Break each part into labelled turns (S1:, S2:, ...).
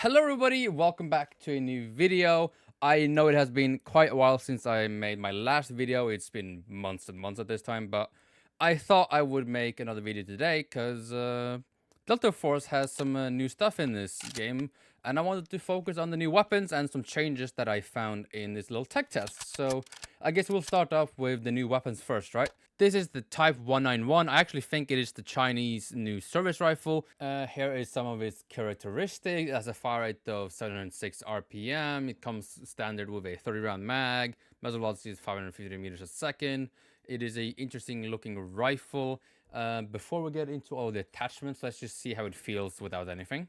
S1: Hello everybody, welcome back to a new video. I know it has been quite a while since I made my last video. It's been months and months at this time, but I thought I would make another video today because Delta Force has some new stuff in this game, and I wanted to focus on the new weapons and some changes that I found in this little tech test. So I guess we'll start off with the new weapons first, right? This is the Type 191. I actually think it is the Chinese new service rifle. Here is some of its characteristics. It has a fire rate of 706 RPM. It comes standard with a 30 round mag. Muzzle velocity is 550 meters a second. It is a interesting looking rifle. Before we get into all the attachments, let's just see how it feels without anything.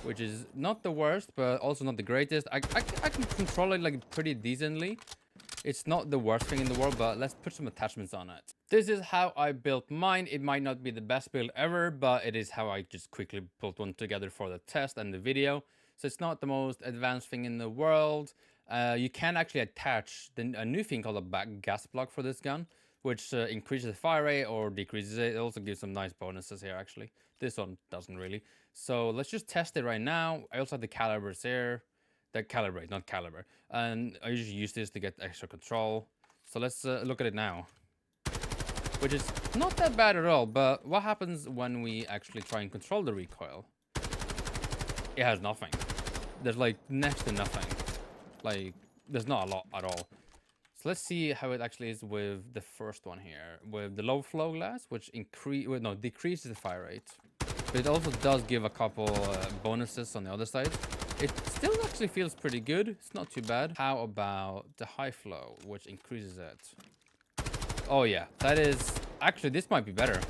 S1: Which is not the worst, but also not the greatest. I can control it like pretty decently. It's not the worst thing in the world, but let's put some attachments on it. This is how I built mine. It might not be the best build ever, but it is how I just quickly put one together for the test and the video. So it's not the most advanced thing in the world. You can actually attach a new thing called a gas block for this gun, which increases the fire rate or decreases it. It also gives some nice bonuses here, actually. This one doesn't really. So let's just test it right now. I also have the calibers here. The calibrate, not caliber. And I usually use this to get extra control. So let's look at it now. Which is not that bad at all, but what happens when we actually try and control the recoil? It has nothing. There's like next to nothing. Like, there's not a lot at all. So let's see how it actually is with the first one here. With the low flow glass, which decreases the fire rate. But it also does give a couple bonuses on the other side. It still actually feels pretty good. It's not too bad. How about the high flow, which increases it? Oh yeah, that is... Actually, this might be better.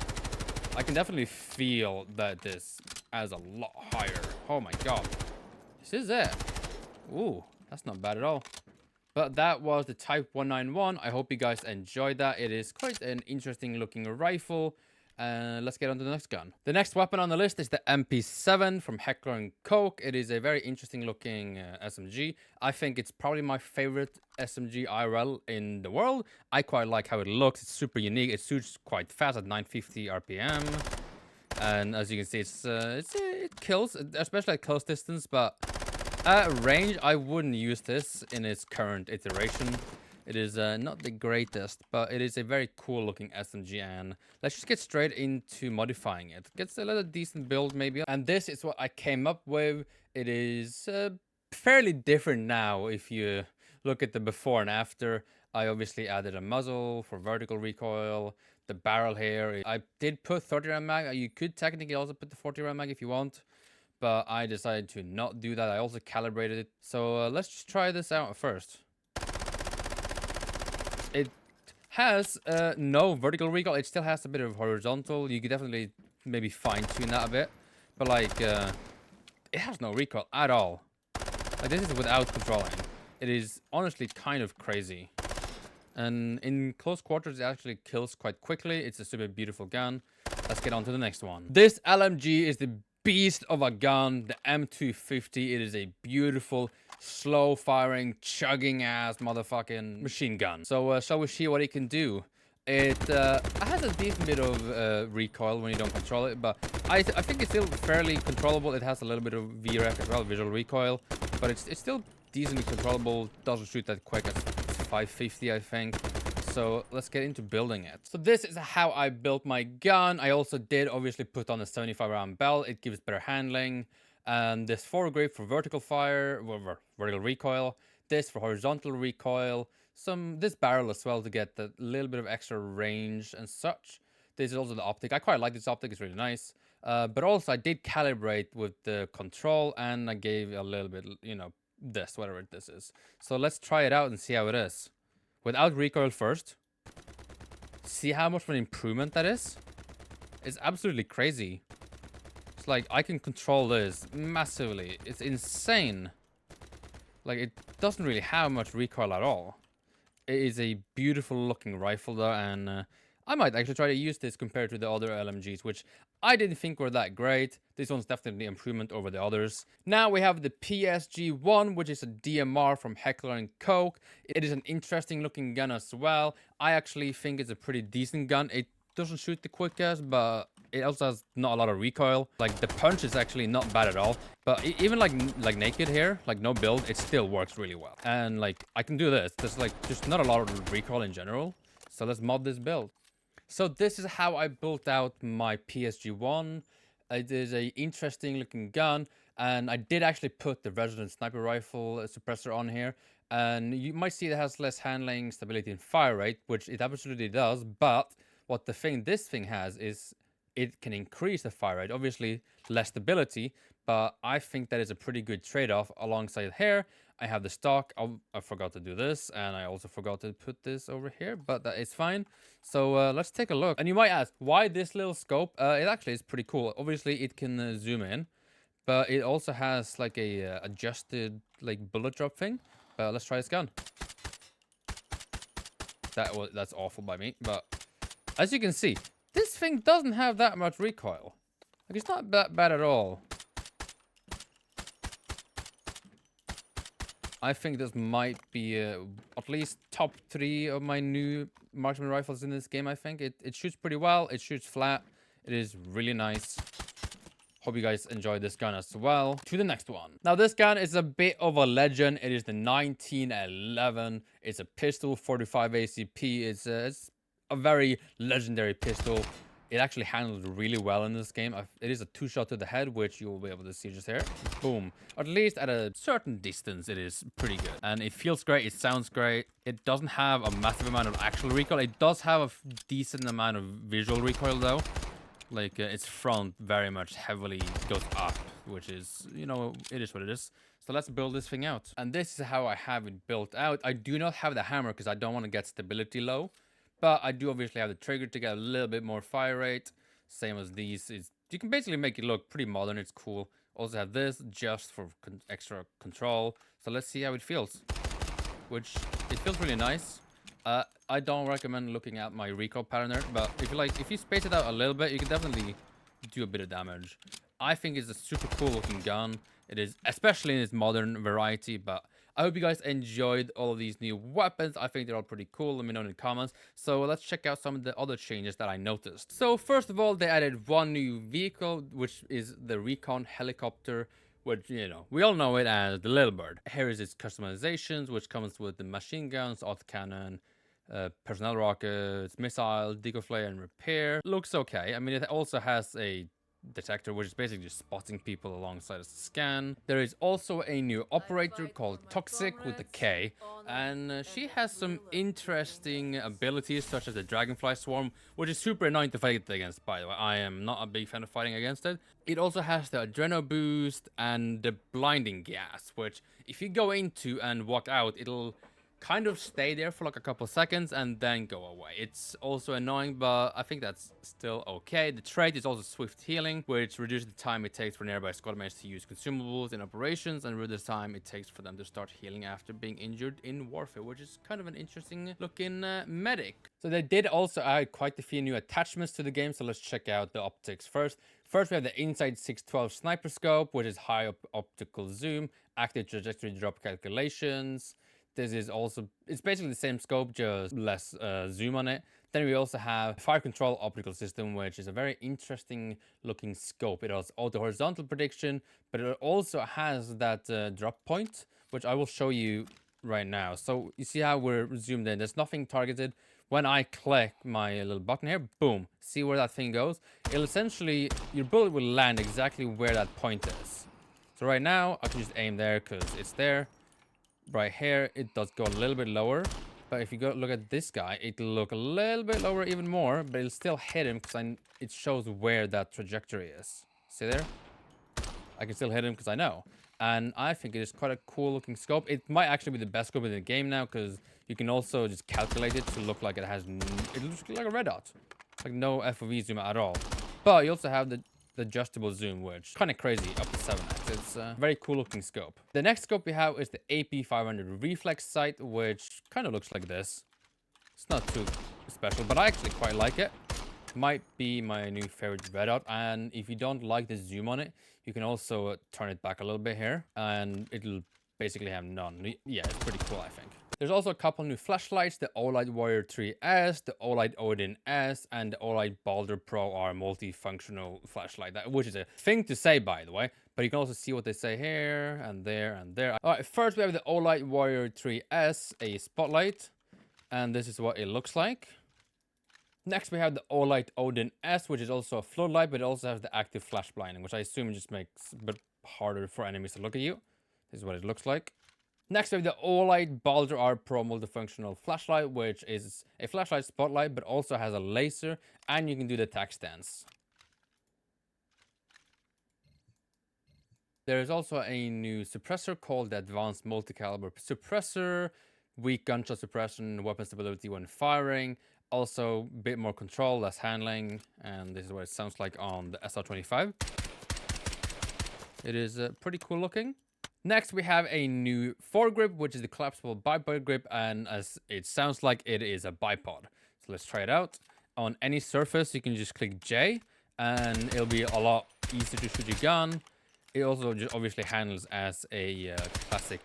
S1: I can definitely feel that this is a lot higher. Oh my god. This is it. Ooh, that's not bad at all. But that was the Type 191. I hope you guys enjoyed that. It is quite an interesting looking rifle. Let's get on to the next gun. The next weapon on the list is the MP7 from Heckler Koch. It is a very interesting looking SMG. I think it's probably my favorite SMG IRL in the world. I quite like how it looks. It's super unique. It shoots quite fast at 950 RPM. And as you can see, it kills, especially at close distance. But at range, I wouldn't use this in its current iteration. It is not the greatest, but it is a very cool looking SMG, and let's just get straight into modifying it. Gets a little decent build maybe, and this is what I came up with. It is fairly different now if you look at the before and after. I obviously added a muzzle for vertical recoil, the barrel here. I did put 30 round mag. You could technically also put the 40 round mag if you want, but I decided to not do that. I also calibrated it. So let's just try this out first. It has no vertical recoil. It still has a bit of horizontal. You could definitely maybe fine-tune that a bit. But like, it has no recoil at all. Like, this is without controlling. It is honestly kind of crazy. And in close quarters, it actually kills quite quickly. It's a super beautiful gun. Let's get on to the next one. This LMG is the beast of a gun, the M250. It is a beautiful, slow firing, chugging ass motherfucking machine gun. So shall we see what it can do? It has a decent bit of recoil when you don't control it, but I think it's still fairly controllable. It has a little bit of VREC as well, visual recoil, but it's still decently controllable. Doesn't shoot that quick as 550, I think. So let's get into building it. So this is how I built my gun. I also did obviously put on a 75 round belt. It gives better handling. And this foregrip for vertical fire, vertical recoil. This for horizontal recoil. This barrel as well to get a little bit of extra range and such. This is also the optic. I quite like this optic. It's really nice. But also I did calibrate with the control, and I gave a little bit, you know, this, whatever this is. So let's try it out and see how it is. Without recoil first. See how much of an improvement that is? It's absolutely crazy. It's like I can control this massively. It's insane. Like, it doesn't really have much recoil at all. It is a beautiful looking rifle though, and I might actually try to use this compared to the other LMGs, which I didn't think were that great. This one's definitely an improvement over the others. Now we have the PSG-1, which is a DMR from Heckler Koch. It is an interesting looking gun as well. I actually think it's a pretty decent gun. It doesn't shoot the quickest, but It also has not a lot of recoil. Like the punch is actually not bad at all. But even like naked here, like no build, it still works really well. And like I can do this. There's like just not a lot of recoil in general. So let's mod this build. So this is how I built out my PSG-1. It is a interesting looking gun, and I did actually put the Resident Sniper Rifle suppressor on here. And you might see it has less handling, stability, and fire rate, which it absolutely does. But what this thing has is it can increase the fire rate. Obviously, less stability, but I think that is a pretty good trade-off. Alongside here, I have the stock. I forgot to do this, and I also forgot to put this over here, but that is fine. So let's take a look. And you might ask, why this little scope? It actually is pretty cool. Obviously, it can zoom in, but it also has like a adjusted like bullet drop thing. Let's try this gun. That's awful by me, but as you can see, this thing doesn't have that much recoil. Like, it's not that bad at all. I think this might be at least top 3 of my new marksman rifles in this game, I think. It shoots pretty well. It shoots flat. It is really nice. Hope you guys enjoyed this gun as well. To the next one. Now, this gun is a bit of a legend. It is the 1911. It's a pistol, 45 ACP. It's a very legendary pistol. It actually handles really well in this game. It is a 2-shot to the head, which you will be able to see just here. Boom. At least at a certain distance, it is pretty good. And it feels great. It sounds great. It doesn't have a massive amount of actual recoil. It does have a decent amount of visual recoil, though. Like, its front very much heavily goes up, which is, you know, it is what it is. So let's build this thing out. And this is how I have it built out. I do not have the hammer because I don't want to get stability low. But I do obviously have the trigger to get a little bit more fire rate. Same as these. You can basically make it look pretty modern. It's cool. Also have this just for extra control. So let's see how it feels. Which, it feels really nice. I don't recommend looking at my recoil pattern there. But if you space it out a little bit, you can definitely do a bit of damage. I think it's a super cool looking gun. It is, especially in its modern variety. But I hope you guys enjoyed all of these new weapons. I think they're all pretty cool. Let me know in the comments. So let's check out some of the other changes that I noticed. So first of all, they added one new vehicle, which is the Recon helicopter, which, you know, we all know it as the Little Bird. Here is its customizations, which comes with the machine guns, autocannon, personnel rockets, missiles, decoy flare, and repair. Looks okay. I mean, it also has a detector, which is basically just spotting people alongside a scan. There is also a new operator called Toxic with a K, and she has some interesting abilities such as the Dragonfly Swarm, which is super annoying to fight against, by the way. I am not a big fan of fighting against it. It also has the Adreno Boost and the Blinding Gas, which if you go into and walk out, it'll kind of stay there for like a couple seconds and then go away. It's also annoying, but I think that's still okay. The trait is also Swift Healing, which reduces the time it takes for nearby squad mates to use consumables in operations and reduces the time it takes for them to start healing after being injured in warfare, which is kind of an interesting looking medic. So they did also add quite a few new attachments to the game, so let's check out the optics first. First, we have the Insight 612 Sniper Scope, which is high optical zoom, active trajectory drop calculations. This is also, it's basically the same scope, just less zoom on it. Then we also have Fire Control Optical System, which is a very interesting looking scope. It has auto horizontal prediction, but it also has that drop point, which I will show you right now. So you see how we're zoomed in. There's nothing targeted. When I click my little button here, boom, see where that thing goes? It'll essentially, your bullet will land exactly where that point is. So right now, I can just aim there because it's there. Right here, it does go a little bit lower, but if you go look at this guy, it'll look a little bit lower even more, but it'll still hit him because it shows where that trajectory is. See there? I can still hit him because I know. And I think it is quite a cool looking scope. It might actually be the best scope in the game now because you can also just calculate it to look like it looks like a red dot. Like no FOV zoom at all. But you also have the adjustable zoom, which kind of crazy, up to 7x. It's a very cool looking scope. The next scope we have is the AP500 reflex sight, which kind of looks like this. It's not too special, but I actually quite like it. Might be my new favorite red dot, and if you don't like the zoom on it, you can also turn it back a little bit here, and it'll basically have none. Yeah, it's pretty cool, I think. There's also a couple new flashlights. The Olight Warrior 3S, the Olight Odin S, and the Olight Balder Pro are multifunctional flashlight, which is a thing to say, by the way. But you can also see what they say here and there and there. All right, first we have the Olight Warrior 3S, a spotlight. And this is what it looks like. Next, we have the Olight Odin S, which is also a floodlight, but it also has the active flash blinding, which I assume just makes it a bit harder for enemies to look at you. This is what it looks like. Next, we have the Olight Balder R Pro multifunctional flashlight, which is a flashlight spotlight, but also has a laser, and you can do the attack stance. There is also a new suppressor called the Advanced Multi-Caliber Suppressor, weak gunshot suppression, weapon stability when firing, also a bit more control, less handling, and this is what it sounds like on the SR25. It is pretty cool looking. Next, we have a new foregrip, which is the collapsible bipod grip, and as it sounds like, it is a bipod. So let's try it out. On any surface, you can just click J, and it'll be a lot easier to shoot your gun. It also just obviously handles as a classic,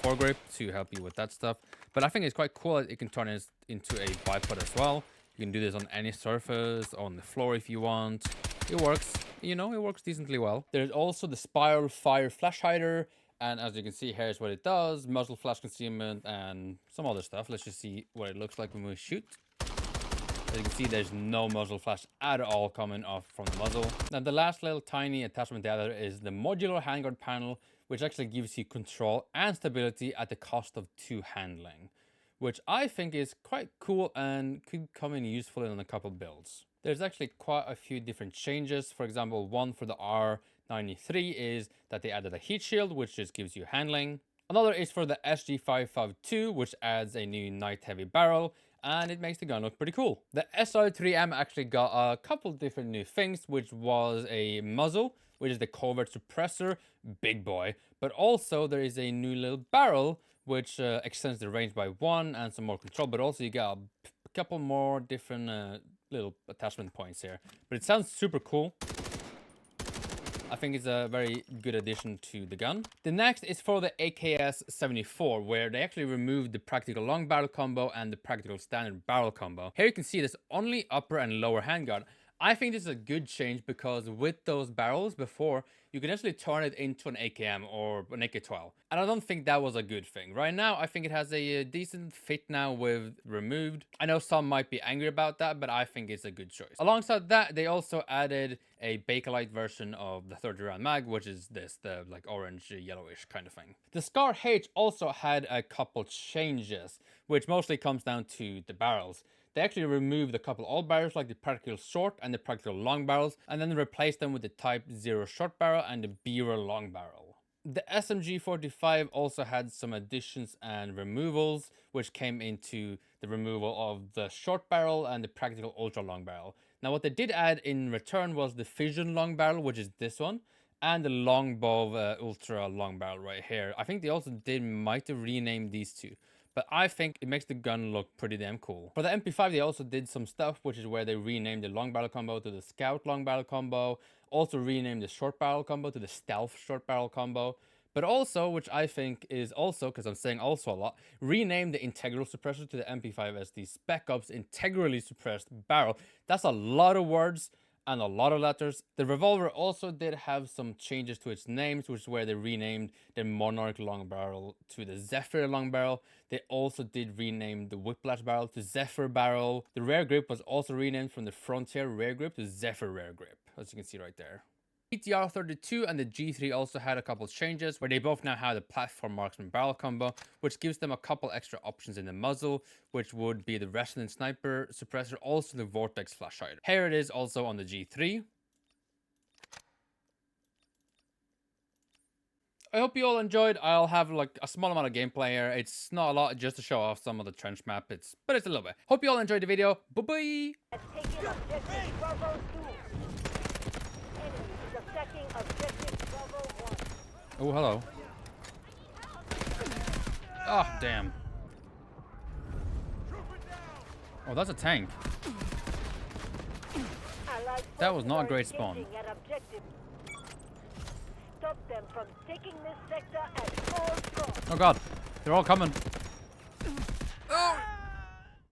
S1: foregrip to help you with that stuff. But I think it's quite cool that it can turn it into a bipod as well. You can do this on any surface, on the floor if you want. It works, it works decently well. There's also the Spiral Fire Flash Hider. And as you can see, here's what it does. Muzzle flash concealment and some other stuff. Let's just see what it looks like when we shoot. As you can see, there's no muzzle flash at all coming off from the muzzle. Now, the last little tiny attachment together is the modular handguard panel, which actually gives you control and stability at the cost of 2 handling, which I think is quite cool and could come in useful in a couple builds. There's actually quite a few different changes. For example, one for the R93 is that they added a heat shield, which just gives you handling. Another is for the SG552, which adds a new night heavy barrel, and it makes the gun look pretty cool. The SR3M actually got a couple different new things, which was a muzzle, which is the covert suppressor, big boy. But also there is a new little barrel, which extends the range by 1 and some more control, but also you got a couple more different little attachment points here. But it sounds super cool. I think it's a very good addition to the gun. The next is for the AKS-74, where they actually removed the practical long barrel combo and the practical standard barrel combo. Here you can see there's only upper and lower handguard. I think this is a good change because with those barrels before, you can actually turn it into an AKM or an AK-12. And I don't think that was a good thing. Right now, I think it has a decent fit now with removed. I know some might be angry about that, but I think it's a good choice. Alongside that, they also added a Bakelite version of the 30 round mag, which is the like orange yellowish kind of thing. The Scar H also had a couple changes, which mostly comes down to the barrels. They actually removed a couple old barrels like the practical short and the practical long barrels, and then replaced them with the Type 0 short barrel and the Beaver long barrel. The SMG45 also had some additions and removals, which came into the removal of the short barrel and the practical ultra long barrel. Now what they did add in return was the Fission long barrel, which is this one, and the Longbow ultra long barrel right here. I think they also might have renamed these two. But I think it makes the gun look pretty damn cool. For the MP5, they also did some stuff, which is where they renamed the long barrel combo to the Scout long barrel combo. Also renamed the short barrel combo to the Stealth short barrel combo. But also, which I think is also, because I'm saying also a lot, renamed the integral suppressor to the MP5 as the Spec Ops integrally suppressed barrel. That's a lot of words and a lot of letters. The revolver also did have some changes to its names, which is where they renamed the Monarch long barrel to the Zephyr long barrel. They also did rename the Whiplash barrel to Zephyr barrel. The rear grip was also renamed from the Frontier rear grip to Zephyr rear grip, as you can see right there. GTR32 and the G3 also had a couple changes, where they both now have the platform marksman barrel combo, which gives them a couple extra options in the muzzle, which would be the resonant sniper suppressor, also the vortex flash hider. Here it is also on the G3. I hope you all enjoyed. I'll have like a small amount of gameplay here. It's not a lot, just to show off some of the trench map. But it's a little bit. Hope you all enjoyed the video. Bye bye. Oh, hello. Oh, damn. Oh, that's a tank. That was not a great spawn. Oh god, they're all coming. No!